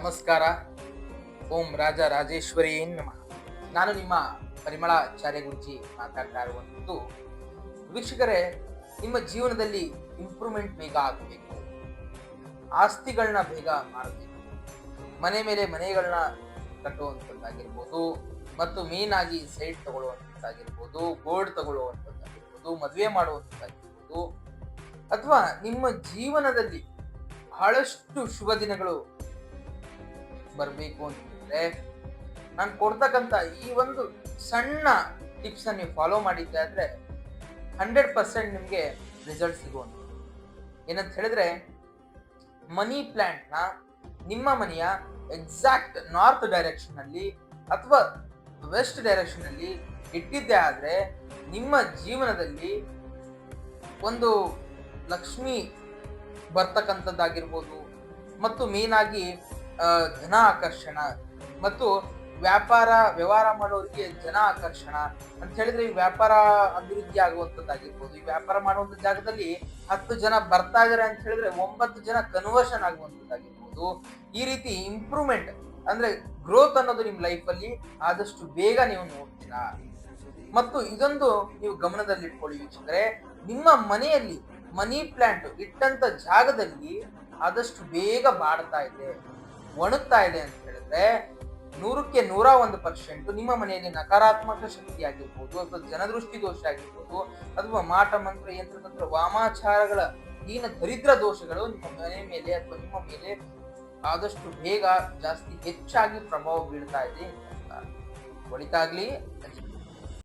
ನಮಸ್ಕಾರ. ಓಂ ರಾಜ ರಾಜೇಶ್ವರಿ ನಮಃ. ನಾನು ನಿಮ್ಮ ಪರಿಮಳಾಚಾರ್ಯ ಗುರುಜಿ ಮಾತಾಡ್ತಾ ಇರುವಂಥದ್ದು. ವೀಕ್ಷಕರೇ, ನಿಮ್ಮ ಜೀವನದಲ್ಲಿ ಇಂಪ್ರೂವ್ಮೆಂಟ್ ಬೇಗ ಆಗಬೇಕು, ಆಸ್ತಿಗಳನ್ನ ಬೇಗ ಮಾಡಬೇಕು, ಮನೆ ಮೇಲೆ ಮನೆಗಳನ್ನ ಕಟ್ಟುವಂಥದ್ದಾಗಿರ್ಬೋದು, ಮತ್ತು ಮೇನಾಗಿ ಸೈಟ್ ತಗೊಳ್ಳುವಂಥದ್ದಾಗಿರ್ಬೋದು, ಗೋಲ್ಡ್ ತಗೊಳ್ಳುವಂಥದ್ದಾಗಿರ್ಬೋದು, ಮದುವೆ ಮಾಡುವಂಥದ್ದಾಗಿರ್ಬೋದು, ಅಥವಾ ನಿಮ್ಮ ಜೀವನದಲ್ಲಿ ಬಹಳಷ್ಟು ಶುಭ ದಿನಗಳು ಬರಬೇಕು ಅಂತಂದ್ರೆ ನಾನು ಕೊಡ್ತಕ್ಕಂಥ ಈ ಒಂದು ಸಣ್ಣ ಟಿಪ್ಸ್ ನೀವು ಫಾಲೋ ಮಾಡಿದ್ದೆ ಆದ್ರೆ 100% ನಿಮಗೆ ರಿಸಲ್ಟ್ ಸಿಗುವಂಥದ್ದು. ಏನಂತ ಹೇಳಿದ್ರೆ, ಮನಿ ಪ್ಲಾಂಟ್ ನ ನಿಮ್ಮ ಮನೆಯ ಎಕ್ಸಾಕ್ಟ್ ನಾರ್ತ್ ಡೈರೆಕ್ಷನ್ ಅಲ್ಲಿ ಅಥವಾ ವೆಸ್ಟ್ ಡೈರೆಕ್ಷನ್ ಅಲ್ಲಿ ಇಟ್ಟಿದ್ದೆ ಆದ್ರೆ ನಿಮ್ಮ ಜೀವನದಲ್ಲಿ ಒಂದು ಲಕ್ಷ್ಮಿ ಬರ್ತಕ್ಕಂಥದ್ದಾಗಿರ್ಬೋದು, ಮತ್ತು ಮೇನಾಗಿ ಧನ ಆಕರ್ಷಣ ಮತ್ತು ವ್ಯವಹಾರ ಮಾಡೋರಿಗೆ ಜನ ಆಕರ್ಷಣ ಅಂತ ಹೇಳಿದ್ರೆ ಈ ವ್ಯಾಪಾರ ಅಭಿವೃದ್ಧಿ ಆಗುವಂತದ್ದಾಗಿರ್ಬೋದು. ಈ ವ್ಯಾಪಾರ ಮಾಡುವಂತ ಜಾಗದಲ್ಲಿ 10 ಜನ ಬರ್ತಾ ಇದಾರೆ ಅಂತ ಹೇಳಿದ್ರೆ 9 ಜನ ಕನ್ವರ್ಷನ್ ಆಗುವಂತದ್ದಾಗಿರ್ಬೋದು. ಈ ರೀತಿ ಇಂಪ್ರೂವ್ಮೆಂಟ್ ಅಂದ್ರೆ ಗ್ರೋತ್ ಅನ್ನೋದು ನಿಮ್ ಲೈಫ್ ಅಲ್ಲಿ ಆದಷ್ಟು ಬೇಗ ನೀವು ನೋಡ್ತೀರಾ. ಮತ್ತು ಇದೊಂದು ನೀವು ಗಮನದಲ್ಲಿ ಇಟ್ಕೊಳ್ಳಿ ವೀಕ್ಷಕರೇ, ನಿಮ್ಮ ಮನೆಯಲ್ಲಿ ಮನಿ ಪ್ಲಾಂಟ್ ಇಟ್ಟಂತ ಜಾಗದಲ್ಲಿ ಆದಷ್ಟು ಬೇಗ ಬಾಡ್ತಾ ಇದೆ, ಒಣಗ್ತಾ ಇದೆ ಅಂತ ಹೇಳಿದ್ರೆ 100ಕ್ಕೆ 101% ನಿಮ್ಮ ಮನೆಯಲ್ಲಿ ನಕಾರಾತ್ಮಕ ಶಕ್ತಿ ಆಗಿರ್ಬೋದು, ಅಥವಾ ಜನದೃಷ್ಟಿ ದೋಷ ಆಗಿರ್ಬೋದು, ಅಥವಾ ಮಾಟ ಮಂತ್ರ ಯಂತ್ರತಂತ್ರ ವಾಮಾಚಾರಗಳ ದರಿದ್ರ ದೋಷಗಳು ನಿಮ್ಮ ಮನೆ ಮೇಲೆ ಅಥವಾ ನಿಮ್ಮ ಮೇಲೆ ಆದಷ್ಟು ಬೇಗ ಜಾಸ್ತಿ ಹೆಚ್ಚಾಗಿ ಪ್ರಭಾವ ಬೀಳ್ತಾ ಇದೆ ಅಂತ. ಒಳಿತಾಗ್ಲಿ.